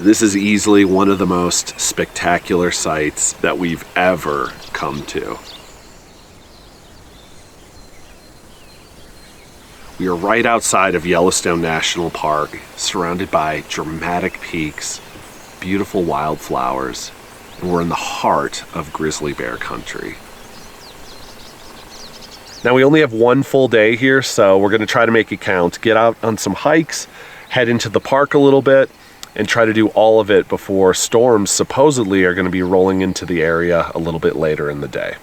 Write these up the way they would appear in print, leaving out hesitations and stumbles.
This is easily one of the most spectacular sights that we've ever come to. We are right outside of Yellowstone National Park, surrounded by dramatic peaks, beautiful wildflowers, and we're in the heart of grizzly bear country. Now we only have one full day here, so we're going to try to make it count. Get out on some hikes, head into the park a little bit, and try to do all of it before storms supposedly are going to be rolling into the area a little bit later in the day.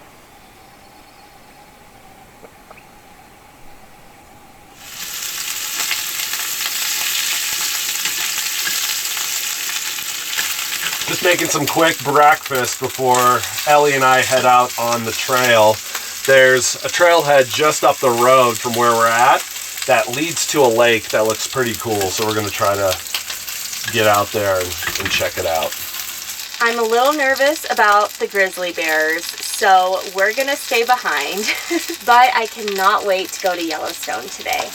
Just making some quick breakfast before Ellie and I head out on the trail. There's a trailhead just up the road from where we're at that leads to a lake that looks pretty cool. So we're gonna try to get out there and check it out. I'm a little nervous about the grizzly bears, so we're gonna stay behind, but I cannot wait to go to Yellowstone today.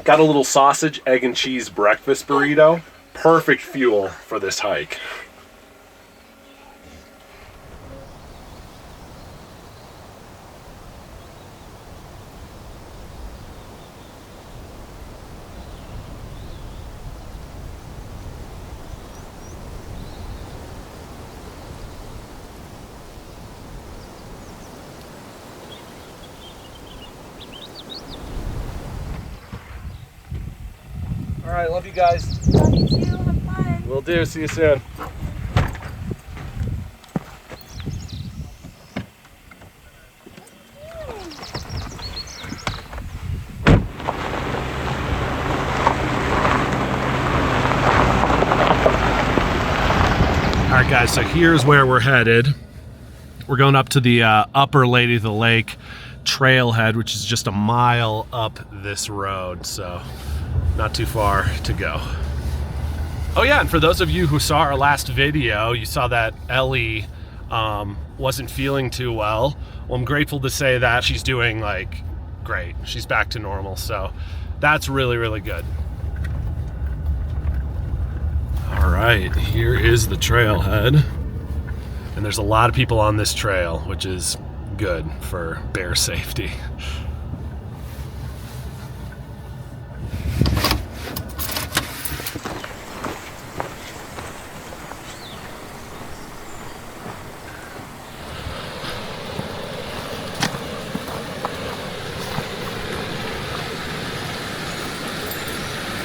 Got a little sausage, egg, and cheese breakfast burrito. Perfect fuel for this hike. All right, love you guys. Love you too, have fun. Will do, see you soon. All right guys, so here's where we're headed. We're going up to the upper Lady of the Lake trailhead, which is just a mile up this road, so not too far to go. Oh yeah, and for those of you who saw our last video, you saw that Ellie wasn't feeling too well. Well, I'm grateful to say that she's doing like great. She's back to normal, so that's really, really good. All right, here is the trailhead. And there's a lot of people on this trail, which is good for bear safety.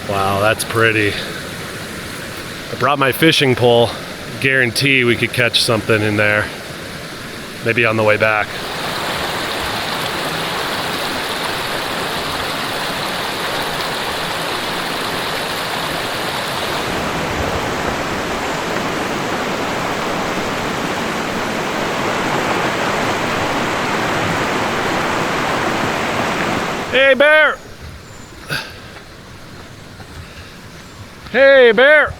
Wow, that's pretty. I brought my fishing pole. Guarantee we could catch something in there. Maybe on the way back. Hey, bear! Hey, bear!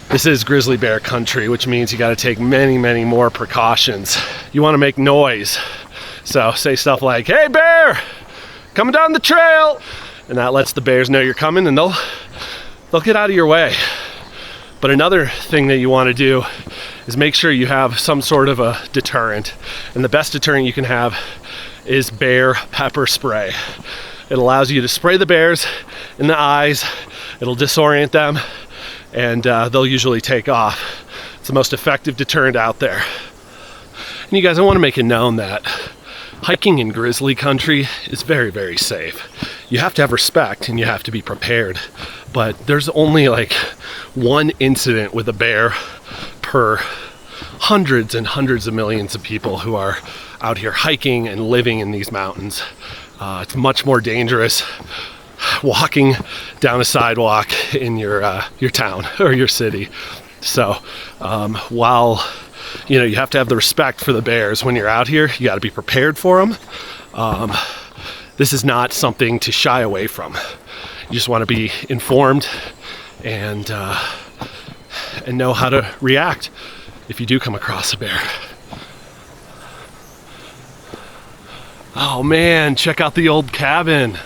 This is grizzly bear country, which means you got to take many, many more precautions. You want to make noise. So say stuff like, hey, bear! Coming down the trail! And that lets the bears know you're coming, and they'll get out of your way. But another thing that you want to do is make sure you have some sort of a deterrent. And the best deterrent you can have is bear pepper spray. It allows you to spray the bears in the eyes. It'll disorient them, and they'll usually take off. It's the most effective deterrent out there. And you guys, I want to make it known that hiking in grizzly country is very, very safe. You have to have respect and you have to be prepared, but there's only like one incident with a bear per hundreds and hundreds of millions of people who are out here hiking and living in these mountains. It's much more dangerous walking down a sidewalk in your town or your city. So while you have to have the respect for the bears when you're out here, you got to be prepared for them. This is not something to shy away from. You just want to be informed and know how to react if you do come across a bear. Oh man, check out the old cabin.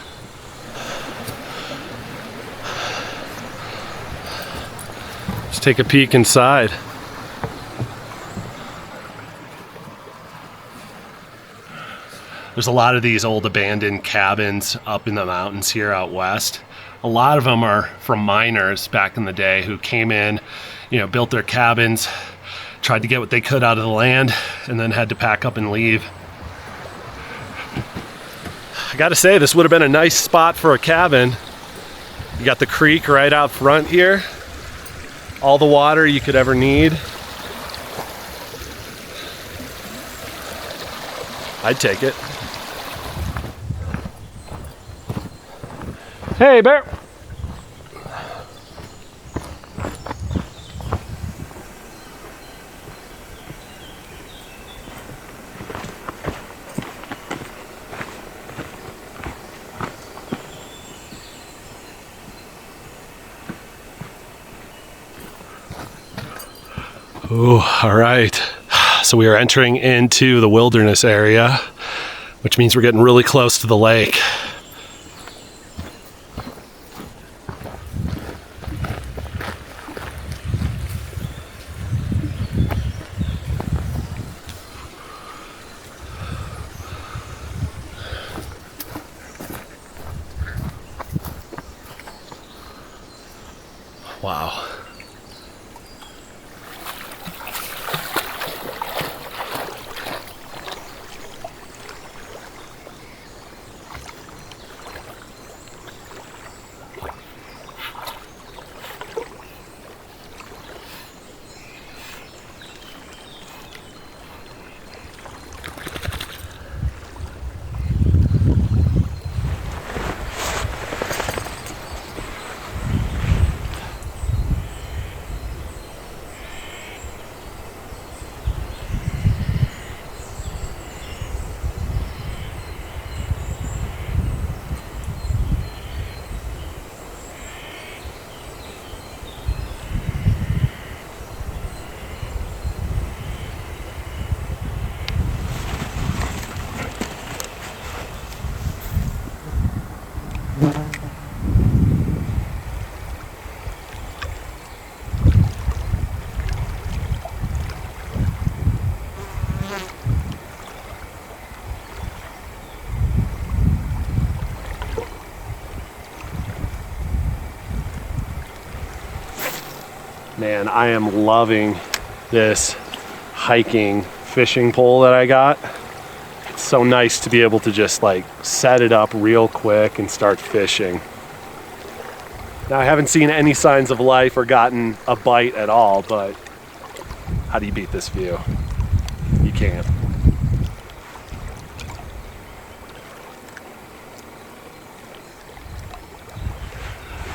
Let's take a peek inside. There's a lot of these old abandoned cabins up in the mountains here out west. A lot of them are from miners back in the day who came in, you know, built their cabins, tried to get what they could out of the land, and then had to pack up and leave. I gotta say, this would have been a nice spot for a cabin. You got the creek right out front here. All the water you could ever need. I'd take it. Hey, Bear. Ooh, all right. So we are entering into the wilderness area, which means we're getting really close to the lake. Wow. Man, I am loving this hiking fishing pole that I got. It's so nice to be able to just like set it up real quick and start fishing. Now I haven't seen any signs of life or gotten a bite at all, but how do you beat this view? You can't.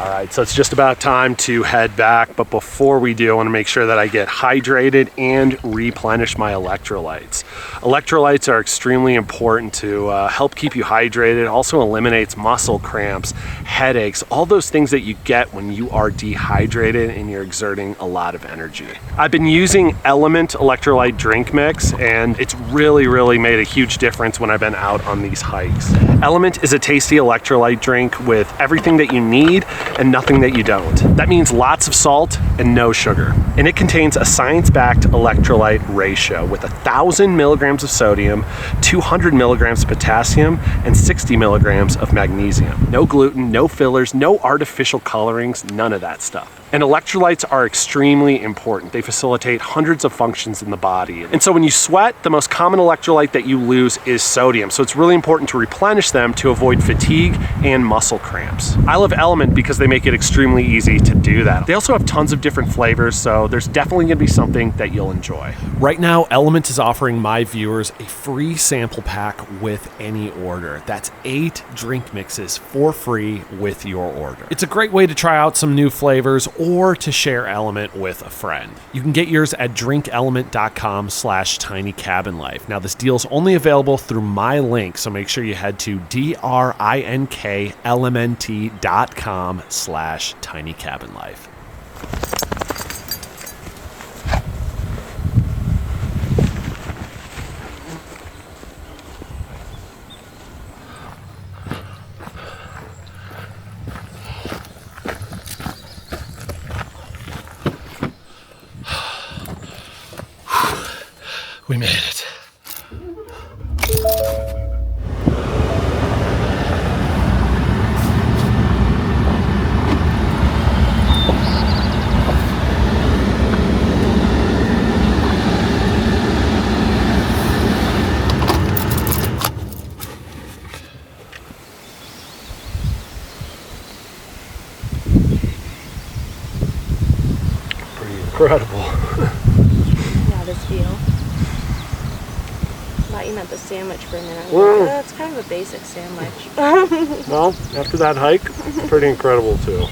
All right, so it's just about time to head back, but before we do, I want to make sure that I get hydrated and replenish my electrolytes. Electrolytes are extremely important to help keep you hydrated. It also eliminates muscle cramps, headaches, all those things that you get when you are dehydrated and you're exerting a lot of energy. I've been using Element electrolyte drink mix, and it's really made a huge difference when I've been out on these hikes. Element is a tasty electrolyte drink with everything that you need and nothing that you don't. That means lots of salt and no sugar. And it contains a science-backed electrolyte ratio with 1,000 milligrams of sodium, 200 milligrams of potassium, and 60 milligrams of magnesium. No gluten, no fillers, no artificial colorings, none of that stuff. And electrolytes are extremely important. They facilitate hundreds of functions in the body. And so when you sweat, the most common electrolyte that you lose is sodium. So it's really important to replenish them to avoid fatigue and muscle cramps. I love Element because they make it extremely easy to do that. They also have tons of different flavors, so there's definitely gonna be something that you'll enjoy. Right now, Element is offering my viewers a free sample pack with any order. That's 8 drink mixes for free with your order. It's a great way to try out some new flavors or to share Element with a friend. You can get yours at drinkelement.com/tinycabinlife. Now this deal's only available through my link, so make sure you head to drinkLMNT.com/tinycabinlife. We made it. Incredible. Yeah, this view. I thought you meant the sandwich for a minute. That's kind of a basic sandwich. Well, after that hike, pretty incredible too.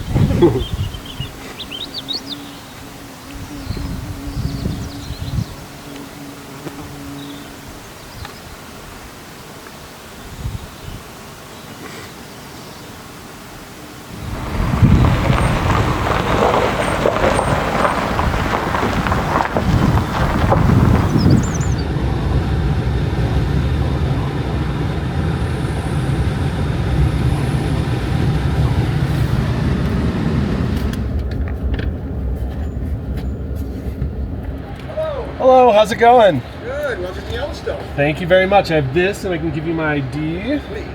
Hello, how's it going? Good, welcome to Yellowstone. Thank you very much. I have this and I can give you my ID. Please.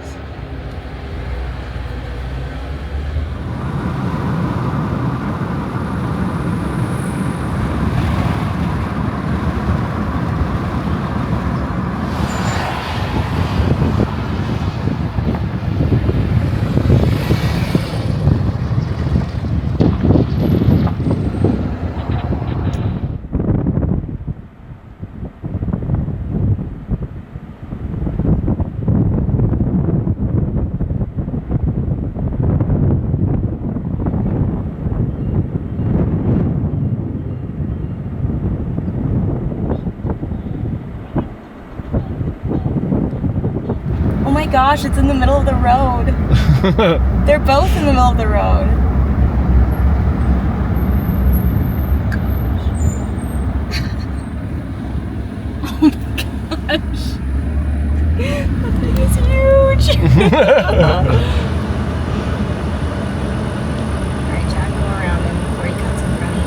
Oh my gosh, it's in the middle of the road. They're both in the middle of the road. Oh my gosh. That thing is huge. Alright, Jack, go around him before he cuts in front of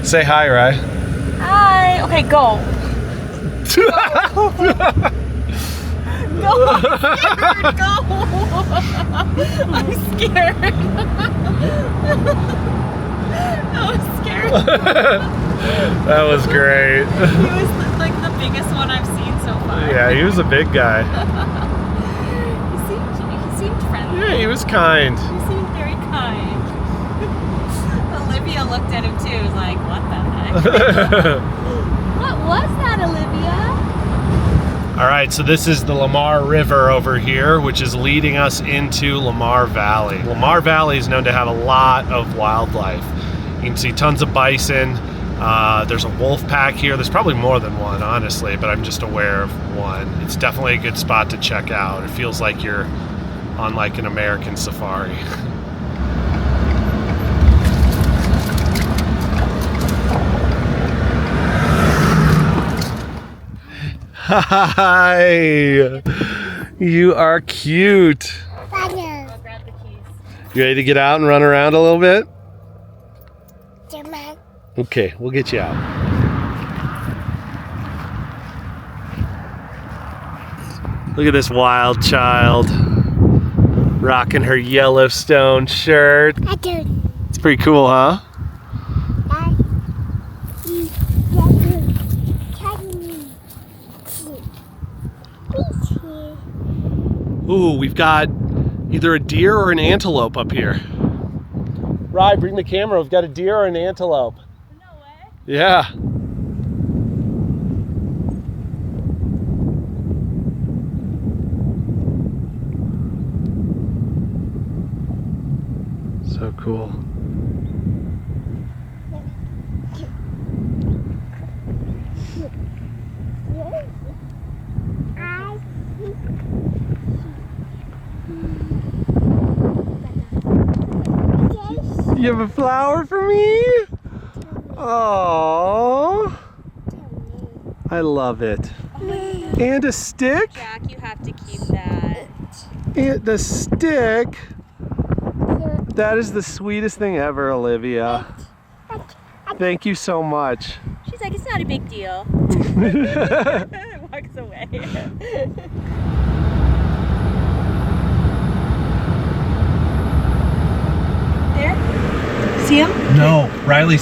you. Say hi, Rye. Hi. Okay, go. Go. I'm scared. Go. I'm scared. That was great. He was like the biggest one I've seen so far. Yeah, he was a big guy. He seemed friendly. Yeah, he was kind. He seemed very kind. Olivia looked at him too. Was like, what the heck? What was that, Olivia? All right, so this is the Lamar River over here, which is leading us into Lamar Valley. Lamar Valley is known to have a lot of wildlife. You can see tons of bison. There's a wolf pack here. There's probably more than one, honestly, but I'm just aware of one. It's definitely a good spot to check out. It feels like you're on like an American safari. Hi! You are cute. I'll grab the keys. You ready to get out and run around a little bit? Yeah. Okay, we'll get you out. Look at this wild child rocking her Yellowstone shirt. I do. It's pretty cool, huh? Ooh, we've got either a deer or an antelope up here. Rye, bring the camera. We've got a deer or an antelope. No way. Yeah. So cool. You have a flower for me? Oh, I love it. And a stick? Jack, you have to keep that. And the stick? That is the sweetest thing ever, Olivia. Thank you so much. She's like, it's not a big deal. Walks away. There? See him? No, Riley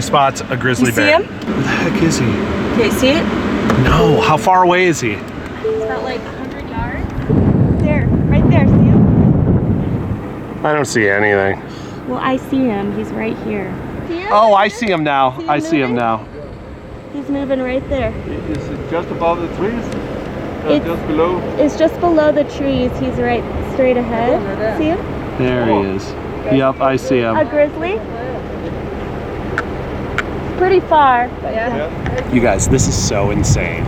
spots a grizzly bear. See him? Where the heck is he? Okay, see it? No, how far away is he? It's about like 100 yards. There, right there, see him? I don't see anything. Well, I see him. He's right here. See him? Oh, I see him now. I see him moving? now. He's moving right there. Is it just above the trees? It's- Just below? It's just below the trees. He's right straight ahead. See him? There he is. Yep, I see him. A grizzly. Pretty far, but yeah. You guys, this is so insane.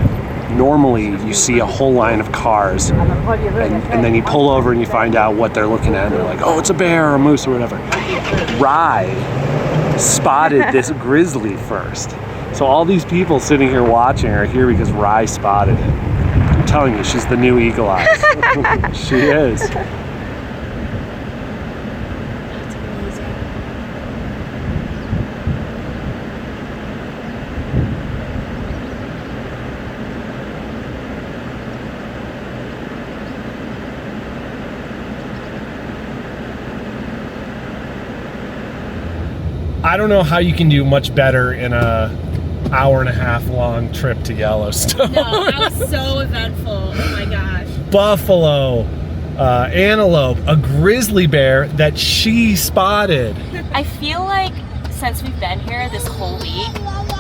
Normally, you see a whole line of cars, and then you pull over and you find out what they're looking at, and they're like, oh, it's a bear or a moose or whatever. Rye spotted this grizzly first. So all these people sitting here watching are here because Rye spotted it. I'm telling you, she's the new Eagle Eyes. She is. I don't know how you can do much better in a hour-and-a-half long trip to Yellowstone. No, that was so eventful. Oh my gosh. Buffalo, antelope, a grizzly bear that she spotted. I feel like since we've been here this whole week,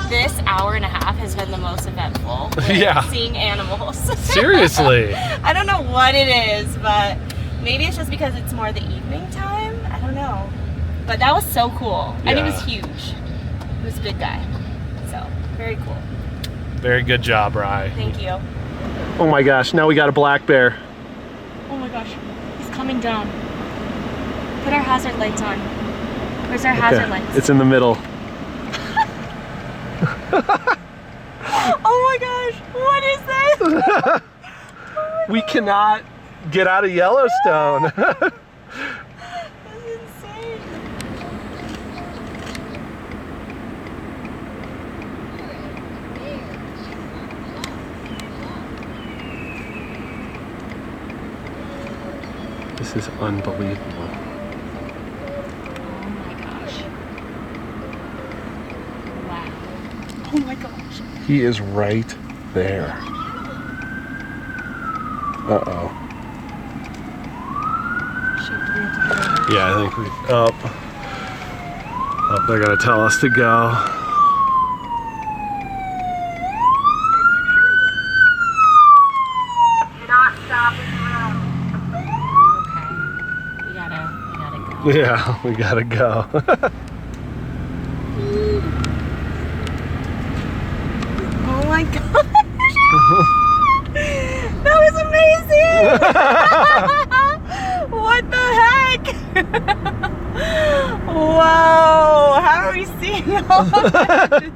this hour and a half has been the most eventful. Yeah. Seeing animals. Seriously. I don't know what it is, but maybe it's just because it's more the evening time. I don't know. But that was so cool. And it was huge. It was a big guy. So, very cool. Very good job, Rye. Thank you. Oh my gosh, now we got a black bear. Oh my gosh. He's coming down. Put our hazard lights on. Where's our hazard lights? It's in the middle. Oh my gosh. What is this? We cannot get out of Yellowstone. This is insane. This is unbelievable. Oh my gosh. Wow. Oh my gosh. He is right there. Uh-oh. Yeah, I think we... Oh, they're gonna tell us to go. Do not stop in the road. Okay. We gotta go. Yeah, we gotta go. Oh my gosh. That was amazing. What the heck? Whoa. How are we seeing all of this?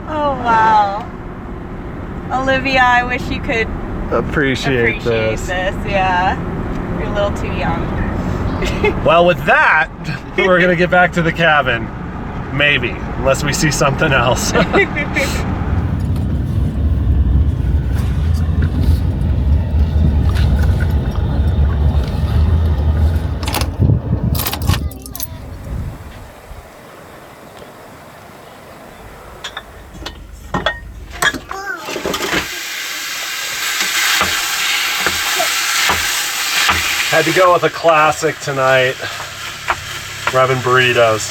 Oh wow. Olivia, I wish you could Appreciate this. Yeah. You're a little too young. Well, with that, we're gonna get back to the cabin. Maybe, unless we see something else. Had to go with a classic tonight. We're having burritos.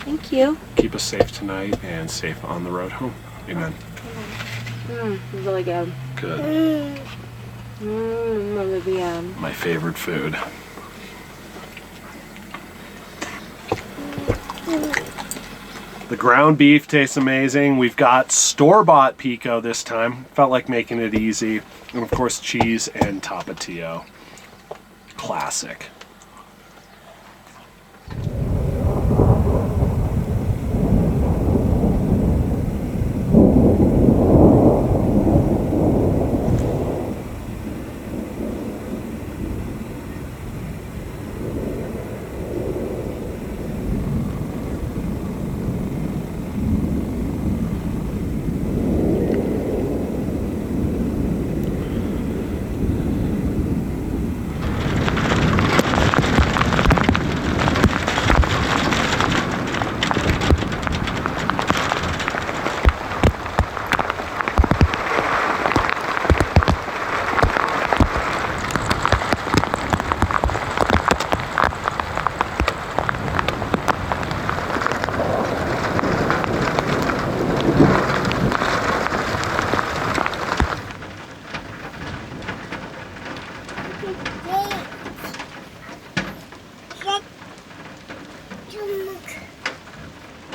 Thank you. Keep us safe tonight and safe on the road home. Amen. Really good. Good. Olivia. My favorite food. The ground beef tastes amazing. We've got store-bought pico this time. Felt like making it easy. And of course, cheese and tapatio. Classic.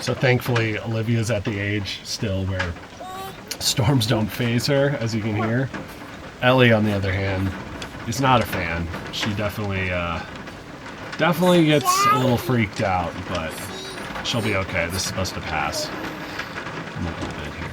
So thankfully, Olivia's at the age still where storms don't faze her, as you can hear. Ellie, on the other hand, is not a fan. She definitely gets a little freaked out, but she'll be okay. This is supposed to pass in a little bit here.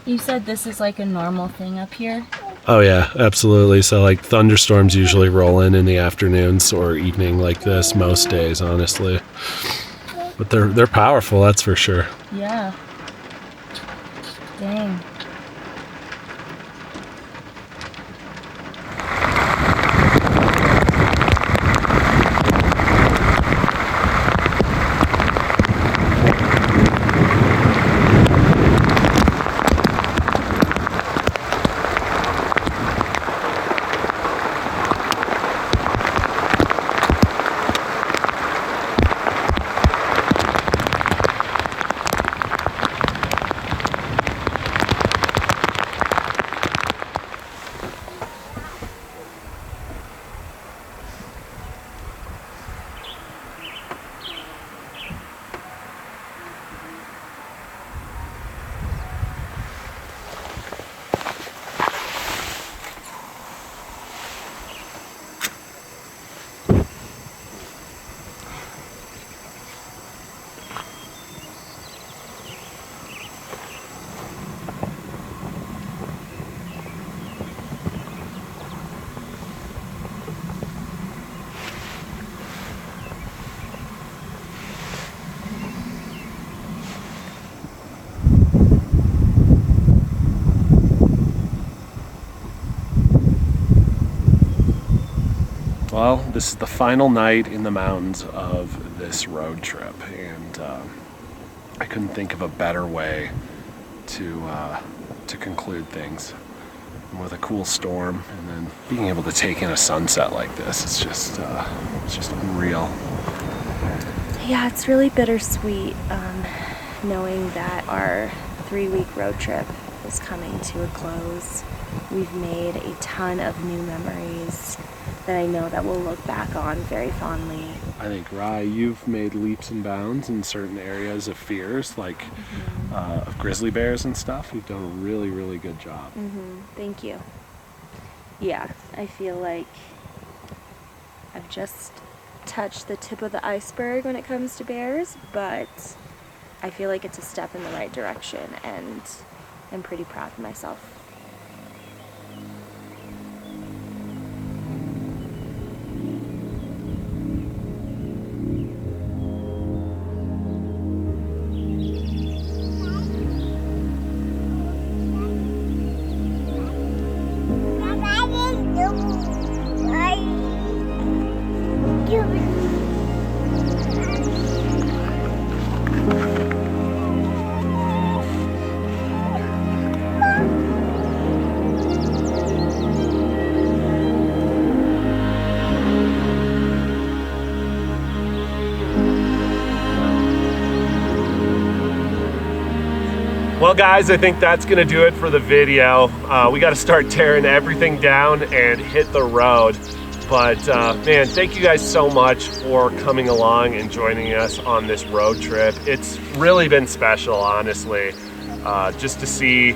You said this is like a normal thing up here? Oh yeah, absolutely. So like thunderstorms usually roll in the afternoons or evening like this most days, honestly. But they're powerful, that's for sure. Yeah. Dang. Well, this is the final night in the mountains of this road trip, and I couldn't think of a better way to conclude things. And with a cool storm, and then being able to take in a sunset like this, it's just unreal. Yeah, it's really bittersweet knowing that our 3-week road trip is coming to a close. We've made a ton of new memories that I know that we'll look back on very fondly. I think, Rye, you've made leaps and bounds in certain areas of fears, like of grizzly bears and stuff. You've done a really, really good job. Thank you. Yeah, I feel like I've just touched the tip of the iceberg when it comes to bears, but I feel like it's a step in the right direction, and I'm pretty proud of myself. Well guys, I think that's gonna do it for the video. We gotta start tearing everything down and hit the road. But man, thank you guys so much for coming along and joining us on this road trip. It's really been special, honestly, just to see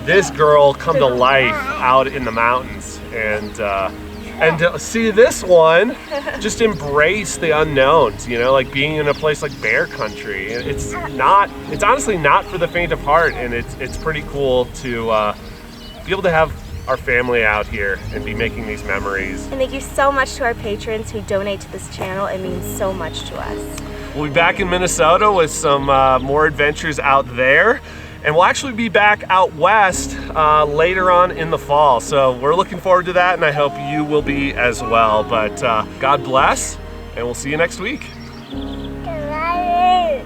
this girl come to life out in the mountains and to see this one just embrace the unknowns, you know, like being in a place like bear country. It's honestly not for the faint of heart, and it's pretty cool to be able to have our family out here and be making these memories. And thank you so much to our patrons who donate to this channel. It means so much to us. We'll be back in Minnesota with some more adventures out there. And we'll actually be back out west later on in the fall. So we're looking forward to that, and I hope you will be as well. But God bless, and we'll see you next week. Good night.